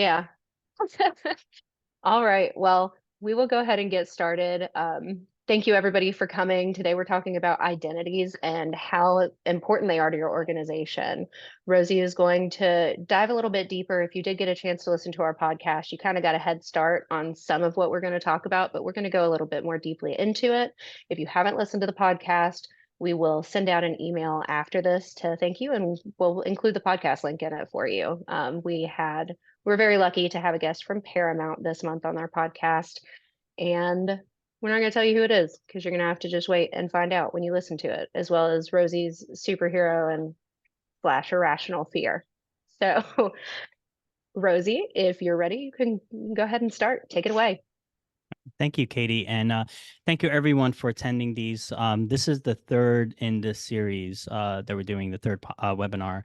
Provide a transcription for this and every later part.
Yeah. All right. Well, we will go ahead and get started. Thank you, everybody, for coming. Today, we're talking about identities and how important they are to your organization. Rosie is going to dive a little bit deeper. If you did get a chance to listen to our podcast, you kind of got a head start on some of what we're going to talk about, but we're going to go a little bit more deeply into it. If you haven't listened to the podcast, we will send out an email after this to thank you, and we'll include the podcast link in it for you. We're very lucky to have a guest from Paramount this month on our podcast. And we're not going to tell you who it is because you're going to have to just wait and find out when you listen to it, as well as Rosie's superhero and slash irrational fear. So, Rosie, if you're ready, you can go ahead and start. Take it away. Thank you, Katie, and thank you everyone for attending these. This is the third in this series that we're doing, the third webinar.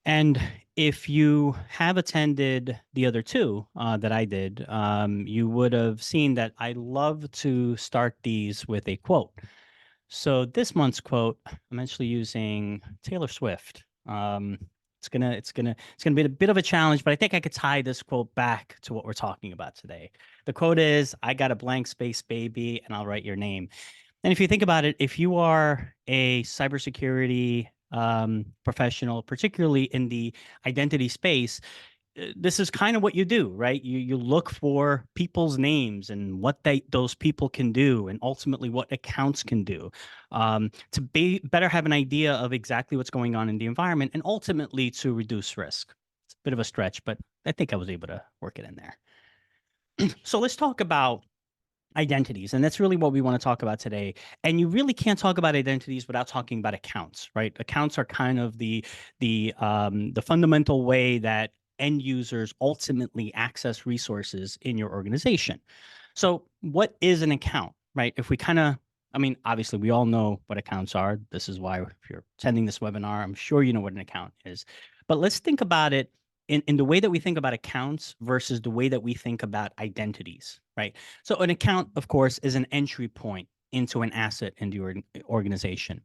And if you have attended the other two that I did, you would have seen that I love to start these with a quote. So this month's quote, I'm actually using Taylor Swift. It's gonna be a bit of a challenge, but I think I could tie this quote back to what we're talking about today. The quote is, "I got a blank space, baby, and I'll write your name." And if you think about it, if you are a cybersecurity professional, particularly in the identity space, this is kind of what you do, right? You look for people's names and what those people can do, and ultimately what accounts can do, to better have an idea of exactly what's going on in the environment, and ultimately to reduce risk. It's a bit of a stretch, but I think I was able to work it in there. So let's talk about identities, and that's really what we want to talk about today. And you really can't talk about identities without talking about accounts, right? Accounts are kind of the fundamental way that end users ultimately access resources in your organization. So what is an account, right? If we kind of, I mean, obviously we all know what accounts are. This is why if you're attending this webinar, I'm sure you know what an account is. But let's think about it in the way that we think about accounts versus the way that we think about identities, right? So an account, of course, is an entry point into an asset in the organization.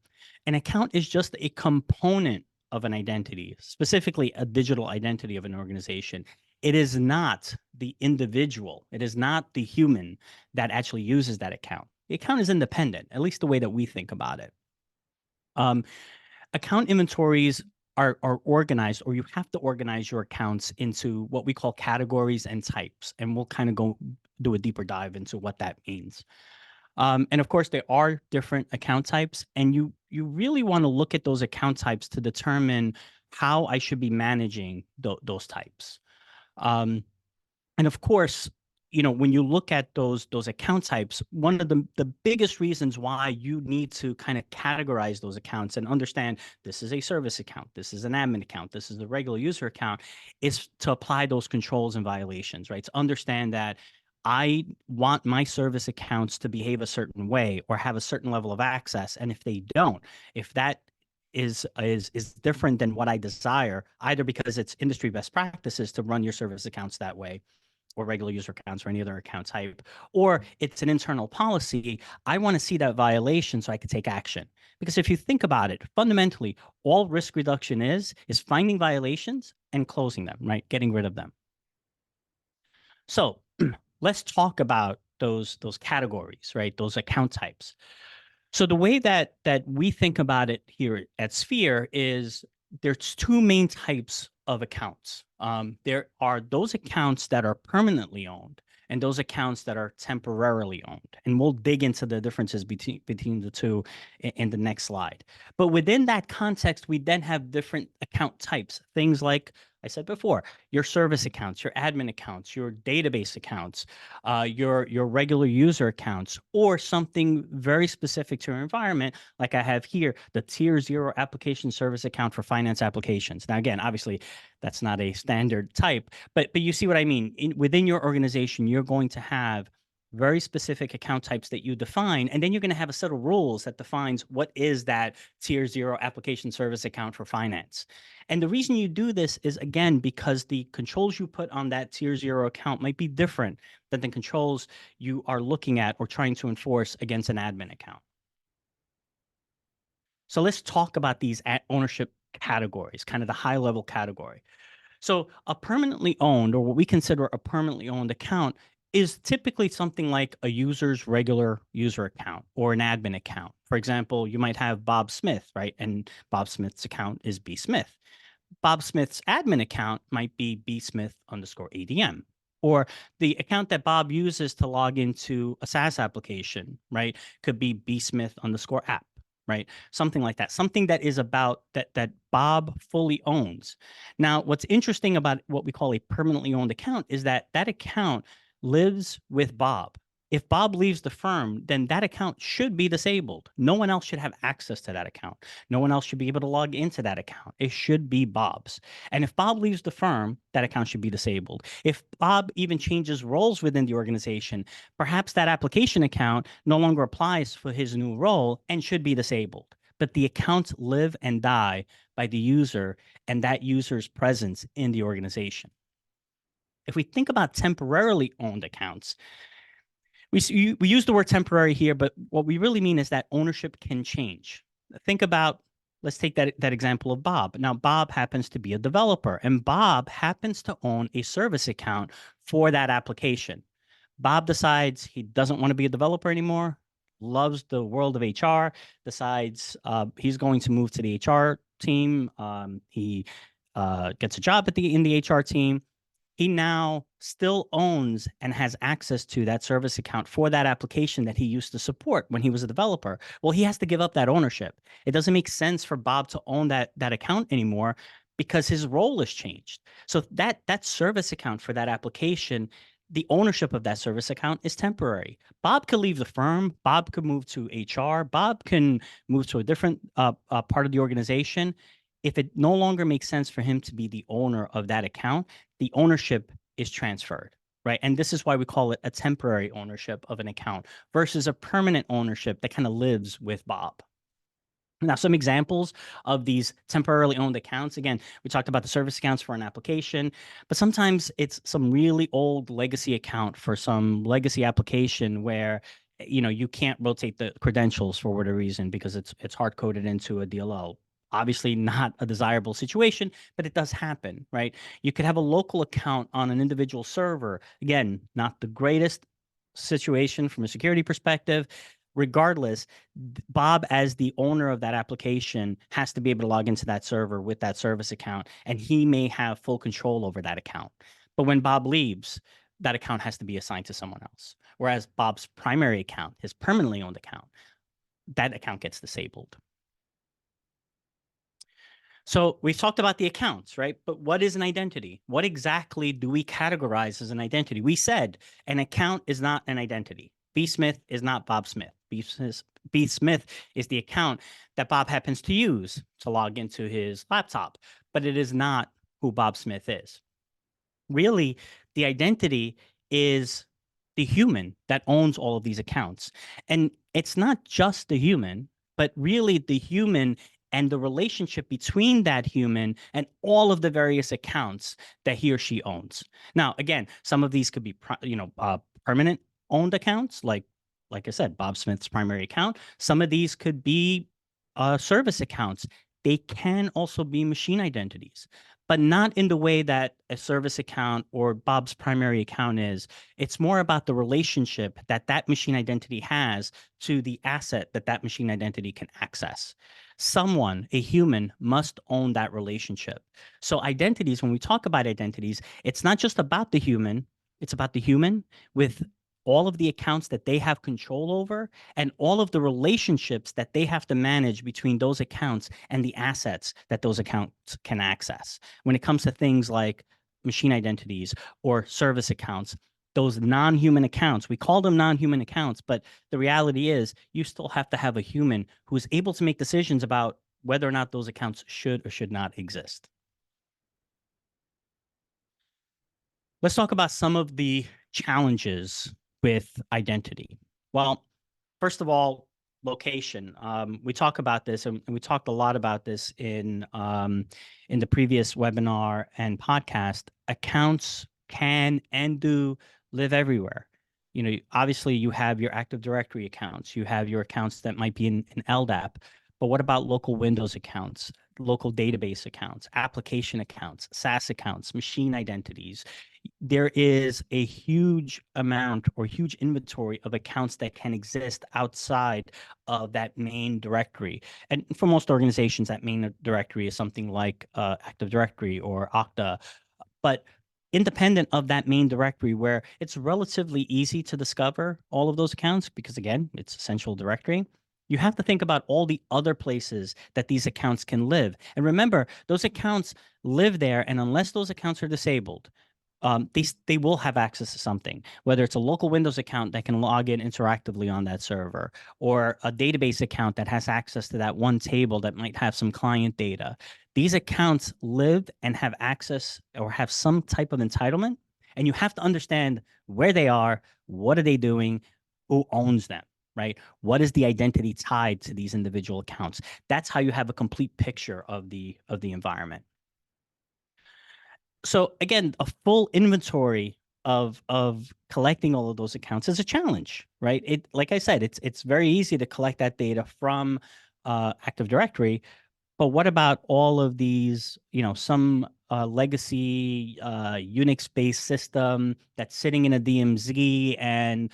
An account is just a component of an identity, specifically a digital identity of an organization. It is not the individual. It is not the human that actually uses that account. The account is independent, at least the way that we think about it. Um, Account inventories are organized, or you have to organize your accounts into what we call categories and types. And we'll kind of go do a deeper dive into what that means. And of course, there are different account types, and you really want to look at those account types to determine how I should be managing those types. Um, and of course, when you look at those account types, one of the biggest reasons why you need to kind of categorize those accounts and understand this is a service account, this is an admin account, this is the regular user account, is to apply those controls and violations, right? To understand that I want my service accounts to behave a certain way or have a certain level of access, and if they don't, if that is different than what I desire, either because it's industry best practices to run your service accounts that way, or regular user accounts, or any other account type, or it's an internal policy, I want to see that violation so I can take action. Because if you think about it, fundamentally, all risk reduction is finding violations and closing them, right? Getting rid of them. So let's talk about those categories, right? Those account types. So the way that we think about it here at Sphere is there's two main types of accounts. There are those accounts that are permanently owned and those accounts that are temporarily owned. And we'll dig into the differences between the two in the next slide. But within that context, we then have different account types. Things like I said before, your service accounts, your admin accounts, your database accounts, your regular user accounts, or something very specific to your environment, like I have here, the Tier 0 application service account for finance applications. Now, again, obviously, that's not a standard type, but you see what I mean. Within your organization, you're going to have very specific account types that you define, and then you're going to have a set of rules that defines what is that Tier 0 application service account for finance. And the reason you do this is, again, because the controls you put on that Tier 0 account might be different than the controls you are looking at or trying to enforce against an admin account. So let's talk about these ownership categories, kind of the high level category. So a permanently owned, or what we consider a permanently owned account, is typically something like a user's regular user account or an admin account. For example, you might have Bob Smith, right? And Bob Smith's account is B Smith. Bob Smith's admin account might be BSmith underscore ADM. Or the account that Bob uses to log into a SaaS application, right, could be BSmith underscore app, right? Something like that. Something that is about that Bob fully owns. Now, what's interesting about what we call a permanently owned account is that that account lives with Bob. If Bob leaves the firm, then that account should be disabled. No one else should have access to that account. No one else should be able to log into that account. It should be Bob's. And if Bob leaves the firm, that account should be disabled. If Bob even changes roles within the organization, perhaps that application account no longer applies for his new role and should be disabled. But the accounts live and die by the user and that user's presence in the organization. If we think about temporarily owned accounts, we use the word temporary here, but what we really mean is that ownership can change. Think about, let's take that example of Bob. Now, Bob happens to be a developer, and Bob happens to own a service account for that application. Bob decides he doesn't want to be a developer anymore, loves the world of HR, decides he's going to move to the HR team. He gets a job in the HR team. He now still owns and has access to that service account for that application that he used to support when he was a developer. Well, he has to give up that ownership. It doesn't make sense for Bob to own that account anymore because his role has changed. So that service account for that application, the ownership of that service account is temporary. Bob could leave the firm. Bob could move to HR. Bob can move to a different part of the organization. If it no longer makes sense for him to be the owner of that account, the ownership is transferred, right? And this is why we call it a temporary ownership of an account versus a permanent ownership that kind of lives with Bob. Now, some examples of these temporarily owned accounts. Again, we talked about the service accounts for an application, but sometimes it's some really old legacy account for some legacy application where you can't rotate the credentials for whatever reason because it's hard coded into a DLL. Obviously, not a desirable situation, but it does happen, right? You could have a local account on an individual server. Again, not the greatest situation from a security perspective. Regardless, Bob, as the owner of that application, has to be able to log into that server with that service account, and he may have full control over that account. But when Bob leaves, that account has to be assigned to someone else. Whereas Bob's primary account, his permanently owned account, that account gets disabled. So we've talked about the accounts, right? But what is an identity? What exactly do we categorize as an identity? We said an account is not an identity. B Smith is not Bob Smith. B Smith is the account that Bob happens to use to log into his laptop, but it is not who Bob Smith is. Really, the identity is the human that owns all of these accounts. And it's not just the human, but really the human and the relationship between that human and all of the various accounts that he or she owns. Now, again, some of these could be, permanent owned accounts, like I said, Bob Smith's primary account. Some of these could be service accounts. They can also be machine identities, but not in the way that a service account or Bob's primary account is. It's more about the relationship that that machine identity has to the asset that that machine identity can access. Someone, a human, must own that relationship. So identities, when we talk about identities, it's not just about the human, it's about the human with all of the accounts that they have control over and all of the relationships that they have to manage between those accounts and the assets that those accounts can access. When it comes to things like machine identities or service accounts, those non-human accounts, we call them non-human accounts, but the reality is you still have to have a human who is able to make decisions about whether or not those accounts should or should not exist. Let's talk about some of the challenges with identity. Well, first of all, location. We talk about this, and we talked a lot about this in the previous webinar and podcast. Accounts can and do live everywhere. Obviously, you have your Active Directory accounts. You have your accounts that might be in LDAP, But what about local Windows accounts, local database accounts, application accounts, SaaS accounts, machine identities? There is a huge amount or huge inventory of accounts that can exist outside of that main directory. And for most organizations, that main directory is something like Active Directory or Okta. But independent of that main directory, where it's relatively easy to discover all of those accounts, because again, it's a central directory, you have to think about all the other places that these accounts can live. And remember, those accounts live there, and unless those accounts are disabled, they will have access to something, whether it's a local Windows account that can log in interactively on that server, or a database account that has access to that one table that might have some client data. These accounts live and have access or have some type of entitlement, and you have to understand where they are, what are they doing, who owns them, right? What is the identity tied to these individual accounts? That's how you have a complete picture of the environment. So again, a full inventory of collecting all of those accounts is a challenge, right? It, like I said, it's very easy to collect that data from Active Directory, but what about all of these, some legacy Unix-based system that's sitting in a DMZ and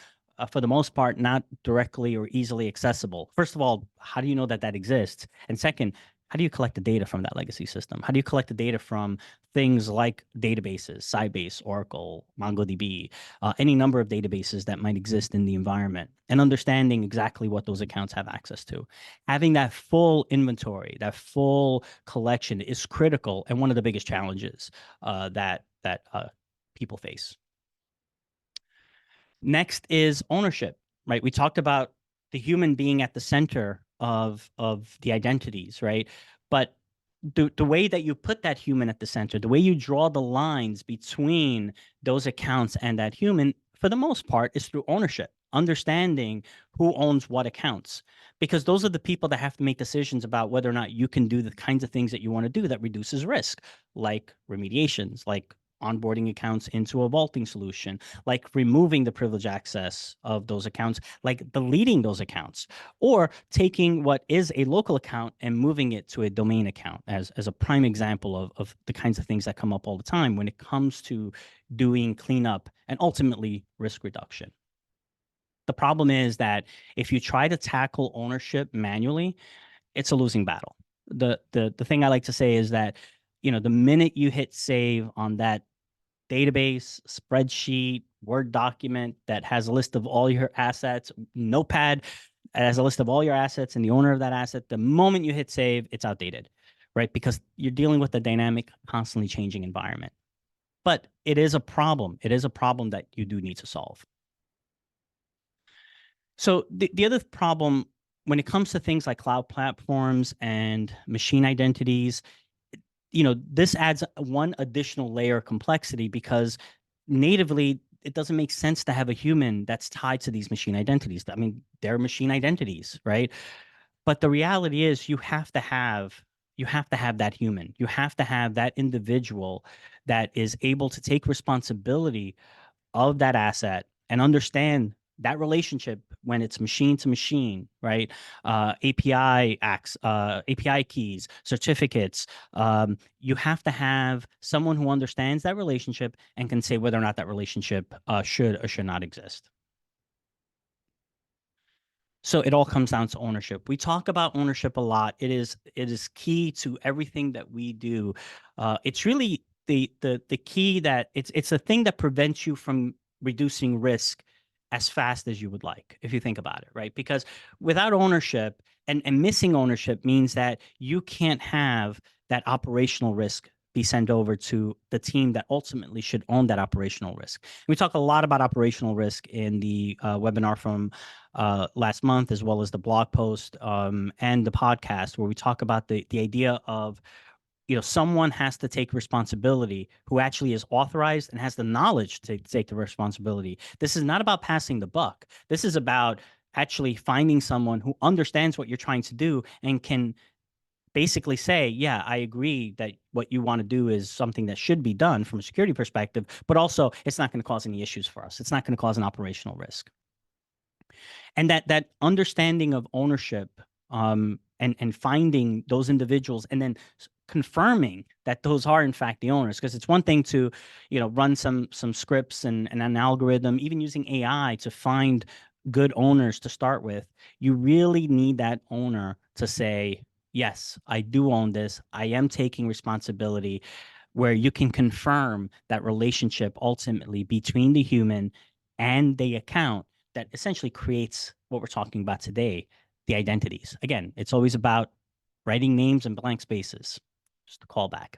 for the most part, not directly or easily accessible? First of all, how do you know that that exists? And second, how do you collect the data from that legacy system? How do you collect the data from things like databases, Sybase, Oracle, MongoDB, any number of databases that might exist in the environment, and understanding exactly what those accounts have access to? Having that full inventory, that full collection is critical and one of the biggest challenges that people face. Next is ownership, right? We talked about the human being at the center of the identities, right? But the way that you put that human at the center, the way you draw the lines between those accounts and that human, for the most part, is through ownership, understanding who owns what accounts, because those are the people that have to make decisions about whether or not you can do the kinds of things that you want to do that reduces risk, like remediations, like onboarding accounts into a vaulting solution, like removing the privilege access of those accounts, like deleting those accounts, or taking what is a local account and moving it to a domain account as a prime example of the kinds of things that come up all the time when it comes to doing cleanup and ultimately risk reduction. The problem is that if you try to tackle ownership manually, it's a losing battle. The thing I like to say is that, the minute you hit save on that database, spreadsheet, Word document that has a list of all your assets, Notepad has a list of all your assets and the owner of that asset, the moment you hit save, it's outdated, right? Because you're dealing with a dynamic, constantly changing environment. But it is a problem. It is a problem that you do need to solve. So the other problem when it comes to things like cloud platforms and machine identities, this adds one additional layer of complexity because natively it doesn't make sense to have a human that's tied to these machine identities. I mean, they're machine identities, right? But the reality is you have to have that human. You have to have that individual that is able to take responsibility of that asset and understand that relationship when it's machine to machine, right? API keys, certificates. You have to have someone who understands that relationship and can say whether or not that relationship should or should not exist. So it all comes down to ownership. We talk about ownership a lot. It is key to everything that we do. It's really the key that it's a thing that prevents you from reducing risk as fast as you would like, if you think about it, right? Because without ownership and missing ownership means that you can't have that operational risk be sent over to the team that ultimately should own that operational risk. We talk a lot about operational risk in the webinar from last month, as well as the blog post and the podcast, where we talk about the idea of someone has to take responsibility who actually is authorized and has the knowledge to take the responsibility. This is not about passing the buck. This is about actually finding someone who understands what you're trying to do and can basically say, yeah, I agree that what you want to do is something that should be done from a security perspective, but also it's not going to cause any issues for us. It's not going to cause an operational risk. And that understanding of ownership and finding those individuals and then confirming that those are in fact the owners. Because it's one thing to, run some scripts and an algorithm, even using AI to find good owners to start with. You really need that owner to say, yes, I do own this. I am taking responsibility, where you can confirm that relationship ultimately between the human and the account that essentially creates what we're talking about today, the identities. Again, it's always about writing names and blank spaces. Just a callback.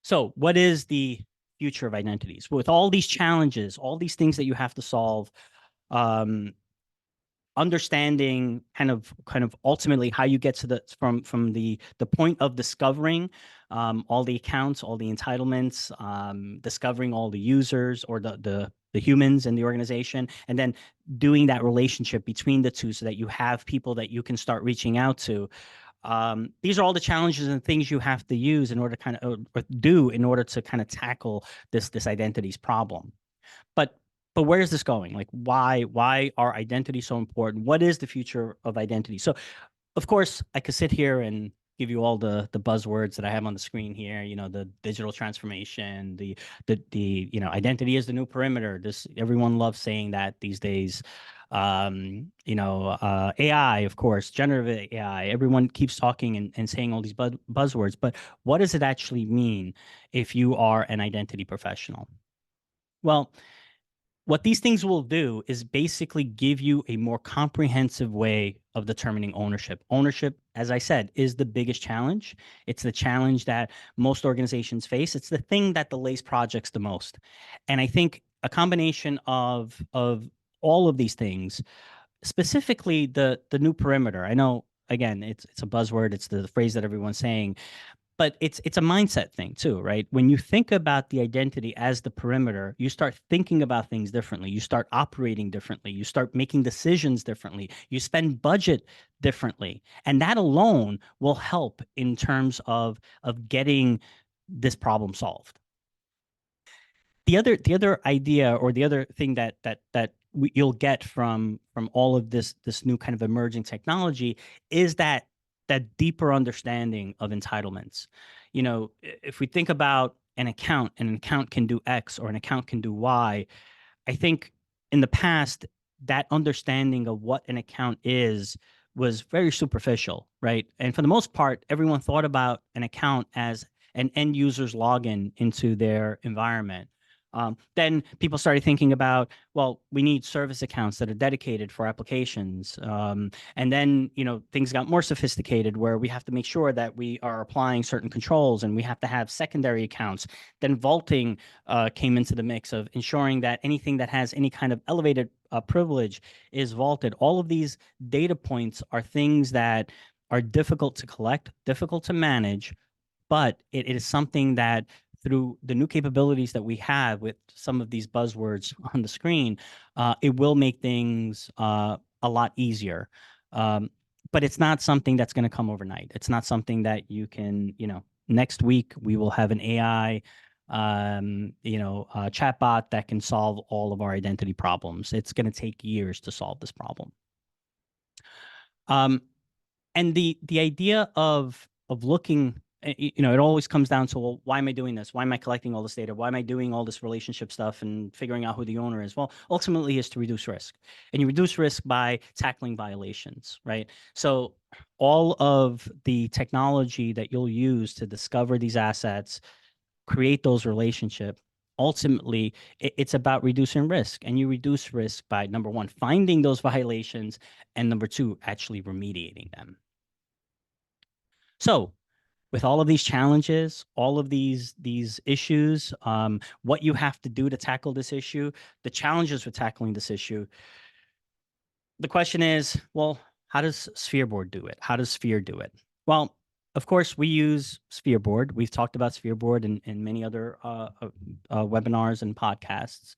So what is the future of identities? With all these challenges, all these things that you have to solve, um, understanding kind of ultimately how you get to the from the point of discovering all the accounts, all the entitlements, discovering all the users or the humans in the organization, and then doing that relationship between the two so that you have people that you can start reaching out to. These are all the challenges and things you have to use in order to kind of or do in order to kind of tackle this identities problem. But where is this going? Like, why are identities so important? What is the future of identity? So, of course, I could sit here and give you all the buzzwords that I have on the screen here. The digital transformation, the identity is the new perimeter. This everyone loves saying that these days. AI, of course, generative AI. Everyone keeps talking and saying all these buzzwords, but what does it actually mean if you are an identity professional? Well, what these things will do is basically give you a more comprehensive way of determining ownership. Ownership, as I said, is the biggest challenge. It's the challenge that most organizations face. It's the thing that delays projects the most. And I think a combination of all of these things, specifically the new perimeter. I know, again, it's a buzzword. It's the phrase that everyone's saying, but it's a mindset thing too, right? When you think about the identity as the perimeter, you start thinking about things differently. You start operating differently. You start making decisions differently. You spend budget differently, and that alone will help in terms of getting this problem solved. The other idea, or the other thing you'll get from all of this new kind of emerging technology, is that deeper understanding of entitlements. If we think about an account can do X or an account can do Y. I think in the past, that understanding of what an account is was very superficial, right? And for the most part, everyone thought about an account as an end user's login into their environment. Then people started thinking about, well, we need service accounts that are dedicated for applications. And then, things got more sophisticated where we have to make sure that we are applying certain controls and we have to have secondary accounts. Then vaulting came into the mix of ensuring that anything that has any kind of elevated privilege is vaulted. All of these data points are things that are difficult to collect, difficult to manage, but it is something that through the new capabilities that we have with some of these buzzwords on the screen, it will make things a lot easier. But it's not something that's going to come overnight. It's not something that you can, next week we will have an AI, chatbot that can solve all of our identity problems. It's going to take years to solve this problem. And the idea of looking, it always comes down to, well, why am I doing this? Why am I collecting all this data? Why am I doing all this relationship stuff and figuring out who the owner is? Well, ultimately is to reduce risk. And you reduce risk by tackling violations, right? So all of the technology that you'll use to discover these assets, create those relationships, ultimately it's about reducing risk. And you reduce risk by, number one, finding those violations, and number two, actually remediating them. So with all of these challenges, all of these issues, what you have to do to tackle this issue, the challenges for tackling this issue, the question is, well, how does Sphereboard do it? How does Sphere do it? Well, of course, we use Sphereboard. We've talked about Sphereboard in many other webinars and podcasts.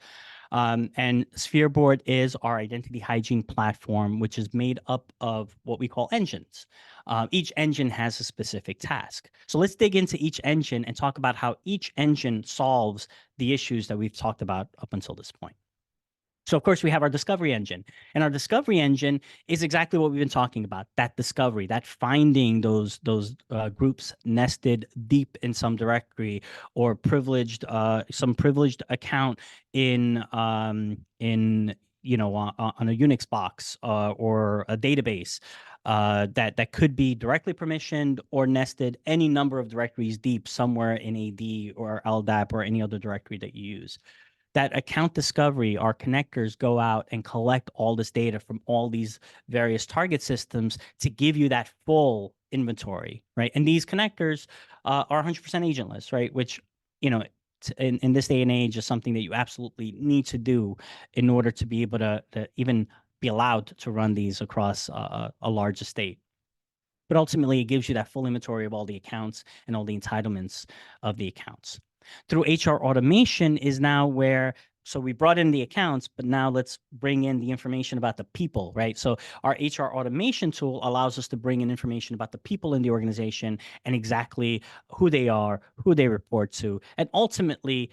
And Sphereboard is our identity hygiene platform, which is made up of what we call engines. Each engine has a specific task. So let's dig into each engine and talk about how each engine solves the issues that we've talked about up until this point. So of course we have our discovery engine, and our discovery engine is exactly what we've been talking about: that discovery, that finding those groups nested deep in some directory, or privileged some privileged account in on a Unix box or a database that could be directly permissioned or nested any number of directories deep somewhere in AD or LDAP or any other directory that you use. That account discovery, our connectors go out and collect all this data from all these various target systems to give you that full inventory, right? And these connectors are 100% agentless, right? Which, you know, in this day and age is something that you absolutely need to do in order to be able to even be allowed to run these across a large estate. But ultimately, it gives you that full inventory of all the accounts and all the entitlements of the accounts. Through HR automation is now where, so we brought in the accounts, but now let's bring in the information about the people, right? So our HR automation tool allows us to bring in information about the people in the organization and exactly who they are, who they report to, and ultimately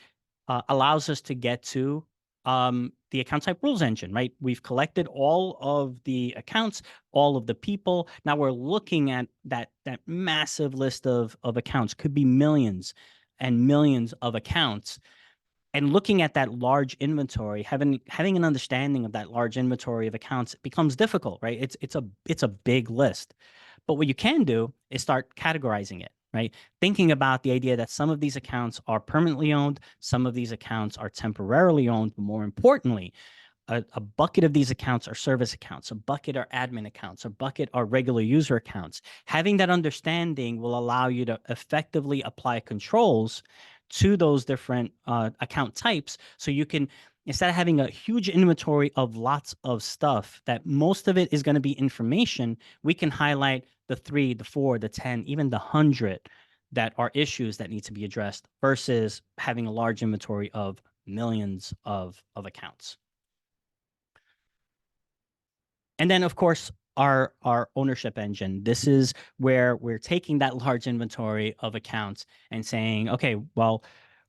allows us to get to the account type rules engine, right? We've collected all of the accounts, all of the people. Now we're looking at that massive list of accounts, could be millions and millions of accounts, and looking at that large inventory, having an understanding of that large inventory of accounts becomes difficult, right? It's a big list. But what you can do is start categorizing it, right? Thinking about the idea that some of these accounts are permanently owned, some of these accounts are temporarily owned, but more importantly, a bucket of these accounts are service accounts, a bucket are admin accounts, a bucket are regular user accounts. Having that understanding will allow you to effectively apply controls to those different account types. So you can, instead of having a huge inventory of lots of stuff that most of it is going to be information, we can highlight the 3, the 4, the 10, even the 100 that are issues that need to be addressed versus having a large inventory of millions of accounts. And then, of course, our ownership engine. This is where we're taking that large inventory of accounts and saying, okay, well,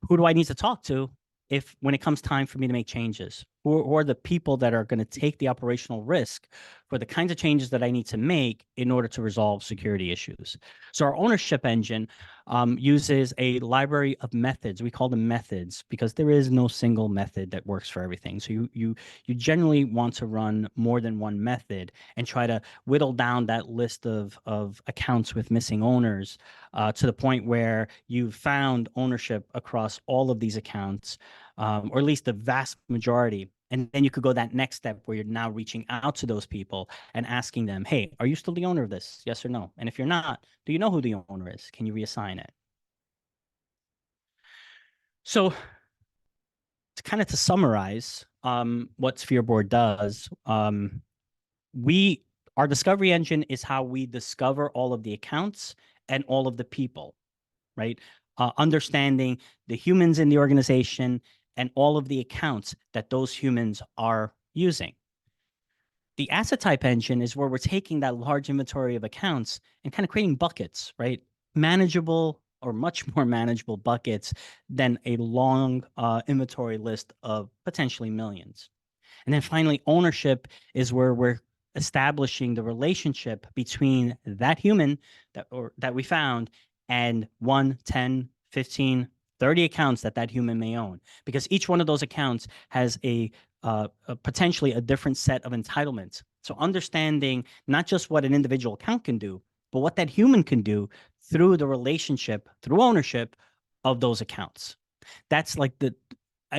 who do I need to talk to if when it comes time for me to make changes? Who are the people that are going to take the operational risk for the kinds of changes that I need to make in order to resolve security issues? So our ownership engine uses a library of methods. We call them methods because there is no single method that works for everything. So you generally want to run more than one method and try to whittle down that list of accounts with missing owners to the point where you've found ownership across all of these accounts, or at least the vast majority. And then you could go that next step where you're now reaching out to those people and asking them, hey, are you still the owner of this? Yes or no? And if you're not, do you know who the owner is? Can you reassign it? So to summarize what Sphereboard does, we our discovery engine is how we discover all of the accounts and all of the people, right? Understanding the humans in the organization and all of the accounts that those humans are using. The asset type engine is where we're taking that large inventory of accounts and kind of creating buckets, right? Manageable or much more manageable buckets than a long inventory list of potentially millions. And then finally, ownership is where we're establishing the relationship between that human that we found and 1, 10, 15, 30 accounts that human may own, because each one of those accounts has a potentially a different set of entitlements. So understanding not just what an individual account can do, but what that human can do through the relationship, through ownership of those accounts. That's like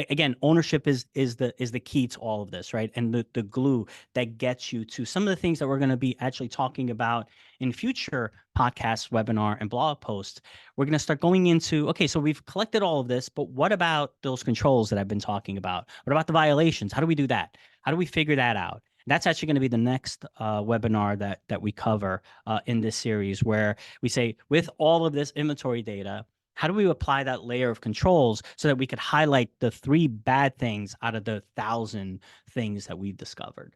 again, ownership is the key to all of this, right? And the glue that gets you to some of the things that we're going to be actually talking about in future podcasts, webinar, and blog posts. We're going to start going into, okay, so we've collected all of this, but what about those controls that I've been talking about? What about the violations? How do we do that? How do we figure that out? That's actually going to be the next webinar that we cover in this series, where we say, with all of this inventory data, how do we apply that layer of controls so that we could highlight the 3 bad things out of the 1,000 things that we've discovered?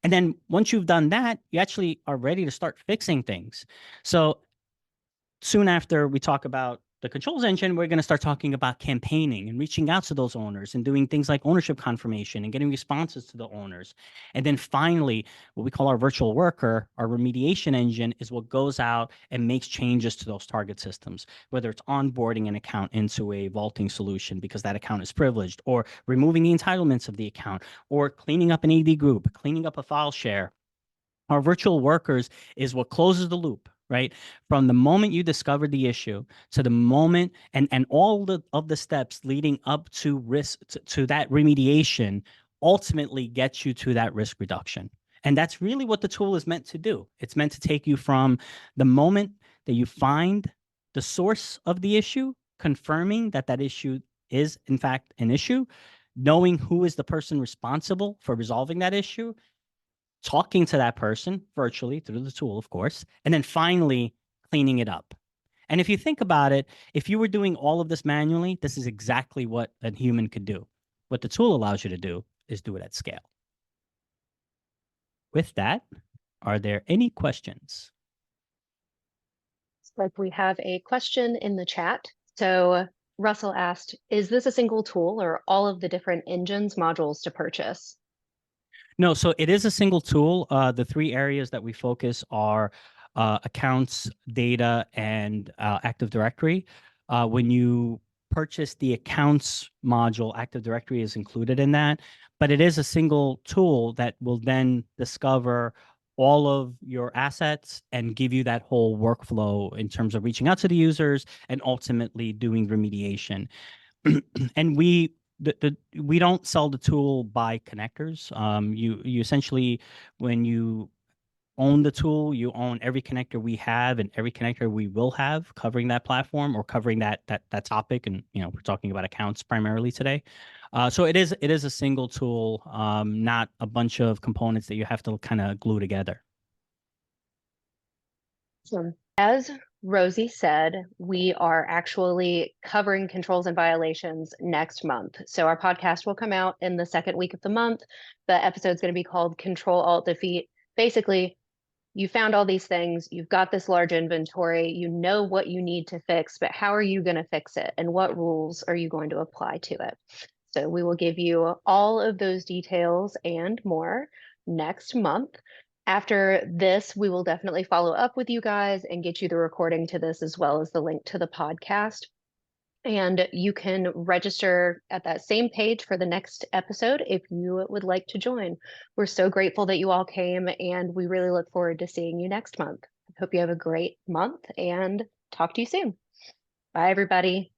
And then once you've done that, you actually are ready to start fixing things. So soon after we talk about the controls engine, we're going to start talking about campaigning and reaching out to those owners and doing things like ownership confirmation and getting responses to the owners. And then finally, what we call our virtual worker, our remediation engine, is what goes out and makes changes to those target systems, whether it's onboarding an account into a vaulting solution because that account is privileged, or removing the entitlements of the account, or cleaning up an AD group, cleaning up a file share. Our virtual workers is what closes the loop, right? From the moment you discovered the issue to the moment and all of the steps leading up to risk to that remediation ultimately gets you to that risk reduction. And that's really what the tool is meant to do. It's meant to take you from the moment that you find the source of the issue, confirming that that issue is in fact an issue, knowing who is the person responsible for resolving that issue, talking to that person virtually through the tool, of course, and then finally cleaning it up. And if you think about it, if you were doing all of this manually, this is exactly what a human could do. What the tool allows you to do is do it at scale. With that, are there any questions? It's like we have a question in the chat. So Russell asked, is this a single tool or all of the different engines modules to purchase? No, so it is a single tool. The three areas that we focus are accounts, data, and Active Directory. When you purchase the accounts module, Active Directory is included in that, but it is a single tool that will then discover all of your assets and give you that whole workflow in terms of reaching out to the users and ultimately doing remediation. And we don't sell the tool by connectors. You essentially, when you own the tool, you own every connector we have and every connector we will have covering that platform or covering that topic. And we're talking about accounts primarily today. So it is a single tool, not a bunch of components that you have to kind of glue together. So as Rosie said, we are actually covering controls and violations next month. So our podcast will come out in the second week of the month. The episode's going to be called Control Alt Defeat. Basically, you found all these things, you've got this large inventory, you know what you need to fix, but how are you going to fix it? And what rules are you going to apply to it? So we will give you all of those details and more next month. After this, we will definitely follow up with you guys and get you the recording to this as well as the link to the podcast. And you can register at that same page for the next episode if you would like to join. We're so grateful that you all came, and we really look forward to seeing you next month. I hope you have a great month and talk to you soon. Bye, everybody.